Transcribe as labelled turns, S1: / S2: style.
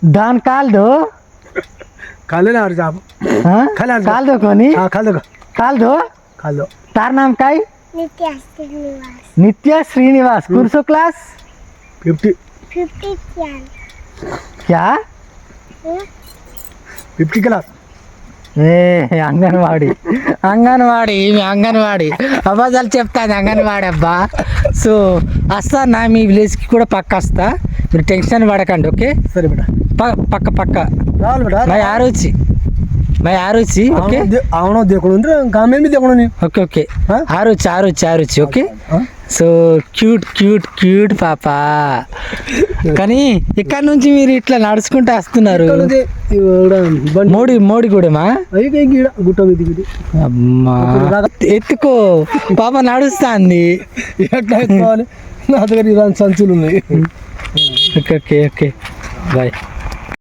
S1: दान काल दो
S2: काले ना जाब
S1: हाँ
S2: खाल
S1: काल दो कोनी
S2: हां खाल दो
S1: काल दो तार नाम काय नित्या श्रीनिवास कुर्सो क्लास
S2: 50
S1: क्या
S2: 50 क्लास
S1: ఏ అంగన్వాడి అంగన్వాడి ఈమె అంగన్వాడి అబద్ధాలు చెప్తాను అంగన్వాడి అబ్బా సో వస్తా నా మీ విలేజ్కి కూడా పక్క వస్తా మీరు టెన్షన్ పడకండి ఓకే
S2: సరే బేటా
S1: పక్క పక్క
S2: రావాలి బేటా
S1: मैं आ रुचि ओके
S2: आवनो देखो गाँव में भी देखो नहीं
S1: ओके ओके आ रुचि ओके సో క్యూట్ పాపా కానీ ఇక్కడ నుంచి మీరు ఇట్లా నడుచుకుంటూ వస్తున్నారు మోడిగూడెమా
S2: గుట్ట
S1: అమ్మా ఎత్తుకో పాప నడుస్తుంది
S2: ఎట్లా ఎత్తుకోవాలి నా దగ్గర సంచులు ఉన్నాయి
S1: ఓకే ఓకే ఓకే బాయ్